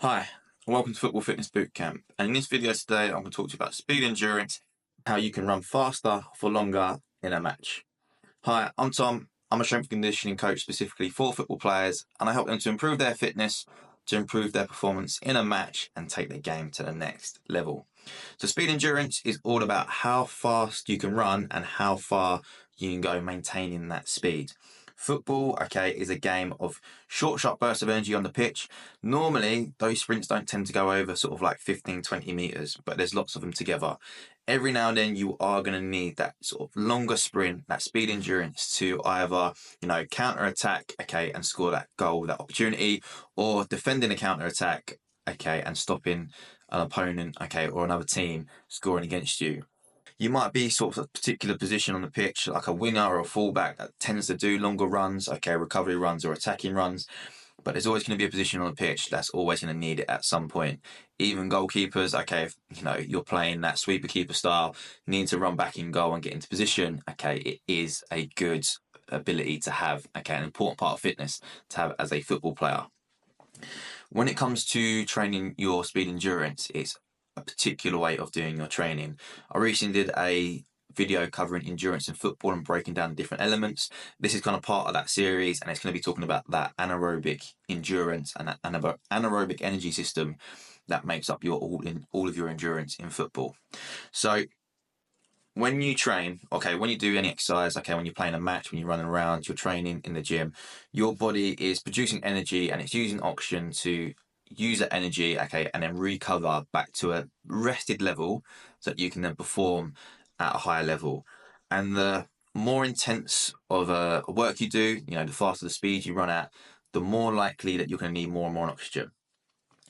Hi, and welcome to Football Fitness Bootcamp. And in this video today, I'm going to talk to you about speed endurance, how you can run faster for longer in a match. Hi, I'm Tom. I'm a strength and conditioning coach specifically for football players, and I help them to improve their fitness, to improve their performance in a match, and take their game to the next level. So speed endurance is all about how fast you can run and how far you can go maintaining that speed. Football, is a game of short, sharp bursts of energy on the pitch. Normally, those sprints don't tend to go over sort of like 15, 20 meters, but there's lots of them together. Every now and then you are going to need that sort of longer sprint, that speed endurance to either, counter attack, and score that goal, that opportunity, or defending a counter attack, and stopping an opponent, or another team scoring against you. You might be sort of a particular position on the pitch, like a winger or a fullback that tends to do longer runs, recovery runs or attacking runs. But there's always going to be a position on the pitch that's always going to need it at some point. Even goalkeepers, if you're playing that sweeper keeper style, need to run back in goal and get into position. It is a good ability to have. An important part of fitness to have as a football player. When it comes to training your speed endurance, it's a particular way of doing your training. I recently did a video covering endurance in football and breaking down the different elements. This is kind of part of that series, and it's going to be talking about that anaerobic endurance and that anaerobic energy system that makes up your all of your endurance in football. So when you train, when you do any exercise, when you're playing a match, when you're running around, you're training in the gym, your body is producing energy and it's using oxygen to use that energy, and then recover back to a rested level so that you can then perform at a higher level. And the more intense of a work you do, the faster the speed you run at, the more likely that you're going to need more and more oxygen.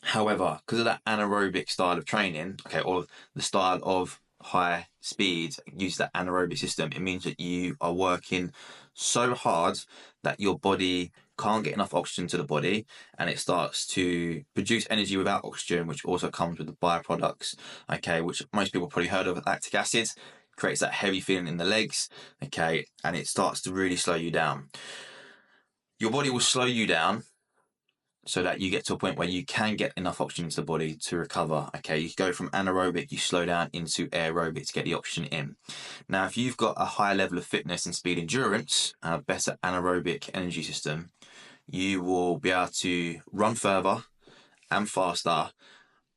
However, because of that anaerobic style of training, or the style of high speed, use that anaerobic system, it means that you are working so hard that your body can't get enough oxygen to the body, and it starts to produce energy without oxygen, which also comes with the byproducts, which most people probably heard of, lactic acid, creates that heavy feeling in the legs, and it starts to really slow you down. Your body will slow you down so that you get to a point where you can get enough oxygen to the body to recover. You go from anaerobic, you slow down into aerobic to get the oxygen in. Now, if you've got a higher level of fitness and speed endurance and a better anaerobic energy system, you will be able to run further and faster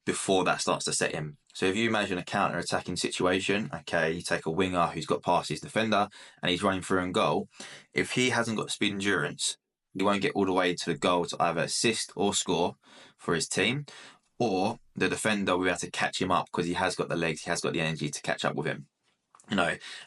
before that starts to set in. So if you imagine a counter-attacking situation, you take a winger who's got past his defender and he's running through and goal. If he hasn't got speed endurance, he won't get all the way to the goal to either assist or score for his team, or the defender will be able to catch him up because he has got the legs, he has got the energy to catch up with him.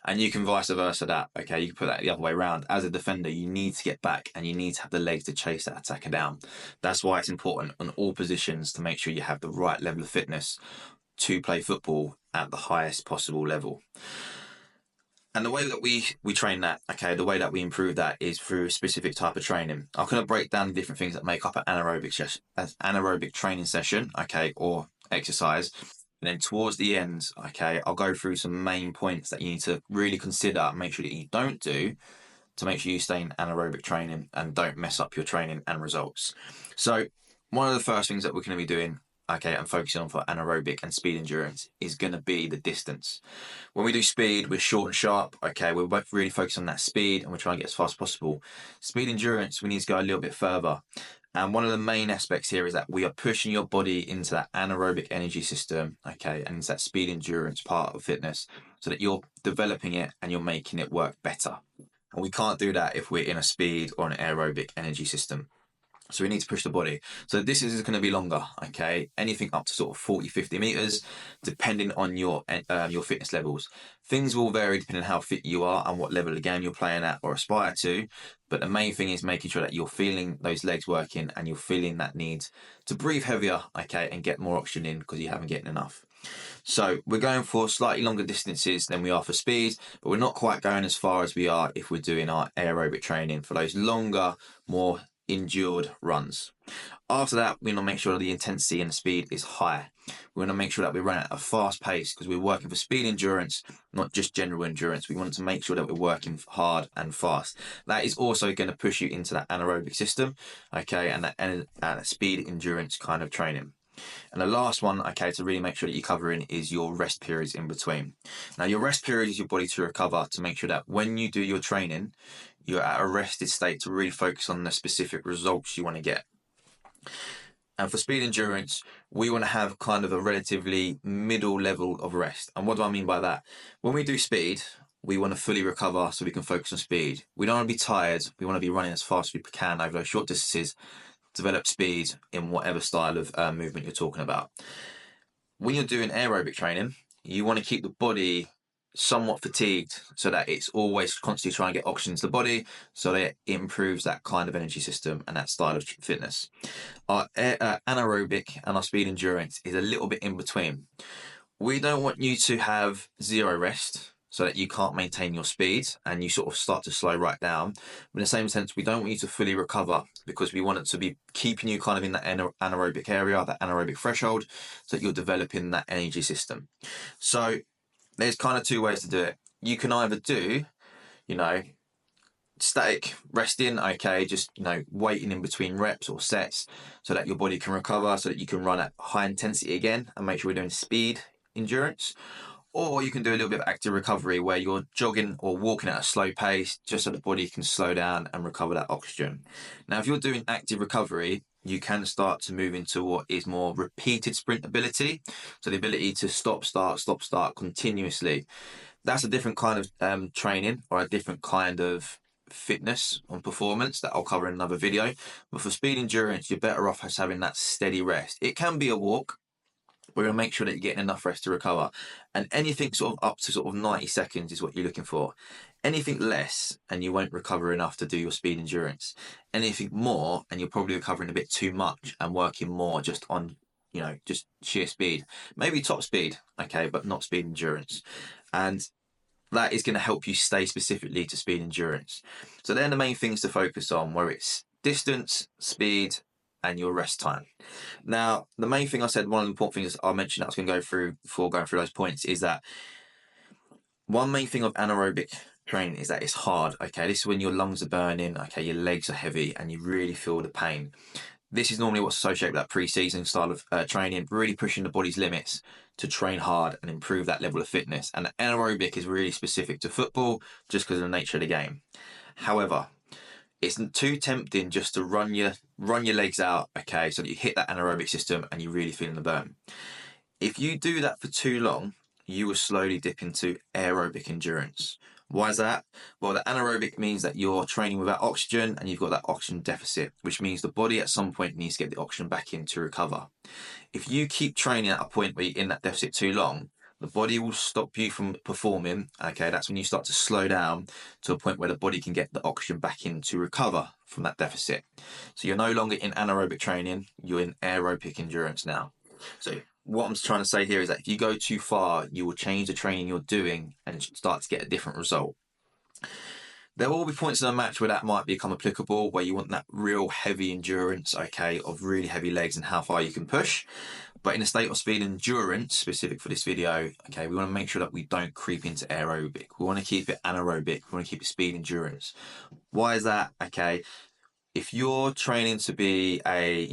And you can vice versa that, you can put that the other way around. As a defender, you need to get back and you need to have the legs to chase that attacker down. That's why it's important on all positions to make sure you have the right level of fitness to play football at the highest possible level. And the way that we train that, the way that we improve that is through a specific type of training. I'm going to break down the different things that make up an anaerobic training session, or exercise. And then towards the end, I'll go through some main points that you need to really consider and make sure that you don't do to make sure you stay in anaerobic training and don't mess up your training and results. So one of the first things that we're going to be doing, and focusing on for anaerobic and speed endurance is going to be the distance. When we do speed, we're short and sharp. We're both really focused on that speed and we're trying to get as fast as possible. Speed endurance, we need to go a little bit further. And one of the main aspects here is that we are pushing your body into that anaerobic energy system, and into that speed endurance part of fitness so that you're developing it and you're making it work better. And we can't do that if we're in a speed or an aerobic energy system. So we need to push the body. So this is going to be longer, anything up to sort of 40, 50 meters, depending on your fitness levels. Things will vary depending on how fit you are and what level of game you're playing at or aspire to. But the main thing is making sure that you're feeling those legs working and you're feeling that need to breathe heavier, and get more oxygen in because you haven't getting enough. So we're going for slightly longer distances than we are for speed, but we're not quite going as far as we are if we're doing our aerobic training. For those longer, more endured runs. After that, we want to make sure that the intensity and the speed is high. We want to make sure that we run at a fast pace because we're working for speed endurance, not just general endurance. We want to make sure that we're working hard and fast. That is also going to push you into that anaerobic system, okay, and that speed endurance kind of training. And the last one, okay, to really make sure that you're covering is your rest periods in between. Now, your rest period is your body to recover, to make sure that when you do your training, you're at a rested state to really focus on the specific results you want to get. And for speed endurance, we want to have kind of a relatively middle level of rest. And what do I mean by that? When we do speed, we want to fully recover so we can focus on speed. We don't want to be tired. We want to be running as fast as we can over those short distances, develop speed in whatever style of movement you're talking about. When you're doing aerobic training, you want to keep the body somewhat fatigued so that it's always constantly trying to get oxygen to the body so that it improves that kind of energy system and that style of fitness. Our anaerobic and our speed endurance is a little bit in between. We don't want you to have zero rest so that you can't maintain your speed and you sort of start to slow right down. But in the same sense, we don't want you to fully recover because we want it to be keeping you kind of in that anaerobic area, that anaerobic threshold, so that you're developing that energy system. So there's kind of two ways to do it. You can either do, static resting, okay, just, waiting in between reps or sets so that your body can recover, so that you can run at high intensity again and make sure we're doing speed endurance. Or you can do a little bit of active recovery where you're jogging or walking at a slow pace just so the body can slow down and recover that oxygen. Now, if you're doing active recovery, you can start to move into what is more repeated sprint ability. So the ability to stop, start continuously. That's a different kind of training or a different kind of fitness and performance that I'll cover in another video. But for speed endurance, you're better off as having that steady rest. It can be a walk. We're going to make sure that you're getting enough rest to recover. And anything sort of up to sort of 90 seconds is what you're looking for. Anything less and you won't recover enough to do your speed endurance. Anything more and you're probably recovering a bit too much and working more just on, just sheer speed. Maybe top speed, okay, but not speed endurance. And that is going to help you stay specifically to speed endurance. So they're the main things to focus on, where it's distance, speed, and your rest time. Now, the main thing I said, one of the important things I mentioned that I was going to go through before going through those points is that one main thing of anaerobic training is that it's hard, okay? This is when your lungs are burning, okay, your legs are heavy, and you really feel the pain. This is normally what's associated with that pre-season style of training, really pushing the body's limits to train hard and improve that level of fitness. And anaerobic is really specific to football just because of the nature of the game. However, it's too tempting just to run your legs out, okay, so that you hit that anaerobic system and you're really feeling the burn. If you do that for too long, you will slowly dip into aerobic endurance. Why is that? Well, the anaerobic means that you're training without oxygen and you've got that oxygen deficit, which means the body at some point needs to get the oxygen back in to recover. If you keep training at a point where you're in that deficit too long, the body will stop you from performing, okay? That's when you start to slow down to a point where the body can get the oxygen back in to recover from that deficit. So you're no longer in anaerobic training, you're in aerobic endurance now. So what I'm trying to say here is that if you go too far, you will change the training you're doing and start to get a different result. There will be points in a match where that might become applicable, where you want that real heavy endurance, okay, of really heavy legs and how far you can push. But in a state of speed endurance, specific for this video, okay, we want to make sure that we don't creep into aerobic. We want to keep it anaerobic. We want to keep it speed endurance. Why is that? Okay, if you're training to be a,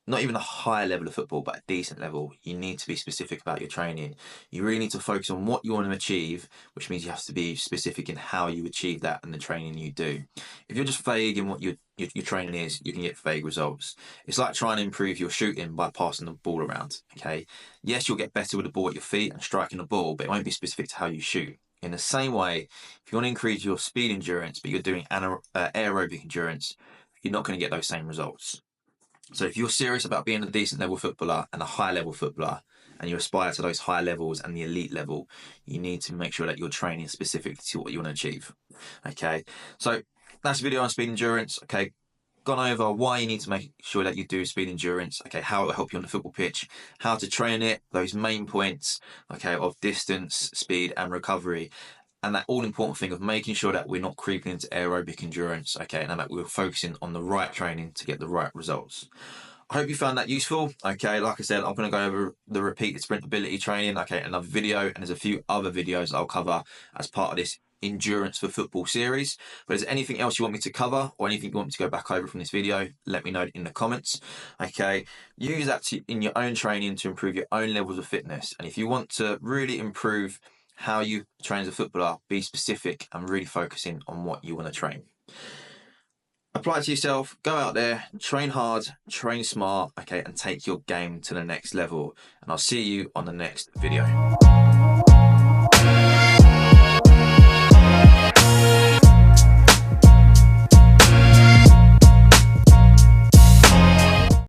not even a high level of football, but a decent level, you need to be specific about your training. You really need to focus on what you want to achieve, which means you have to be specific in how you achieve that and the training you do. If you're just vague in what your training is, you can get vague results. It's like trying to improve your shooting by passing the ball around, okay? Yes, you'll get better with the ball at your feet and striking the ball, but it won't be specific to how you shoot. In the same way, if you want to increase your speed endurance, but you're doing aerobic endurance, you're not going to get those same results. So if you're serious about being a decent level footballer and a high level footballer, and you aspire to those high levels and the elite level, you need to make sure that you're training specifically to what you want to achieve. Okay, so that's a video on speed endurance. Okay, gone over why you need to make sure that you do speed endurance. Okay, how it will help you on the football pitch, how to train it, those main points, okay, of distance, speed, and recovery. and that all-important thing of making sure that we're not creeping into aerobic endurance, okay, and that we're focusing on the right training to get the right results. I hope you found that useful. Okay, like I said, I'm going to go over the repeated sprintability training, okay, another video, and there's a few other videos I'll cover as part of this endurance for football series. But is there anything else you want me to cover or anything you want me to go back over from this video, let me know in the comments. Okay, use that in your own training to improve your own levels of fitness. And if you want to really improve how you train as a footballer, be specific and really focusing on what you want to train. Apply it to yourself, go out there, train hard, train smart, okay, and take your game to the next level. And I'll see you on the next video.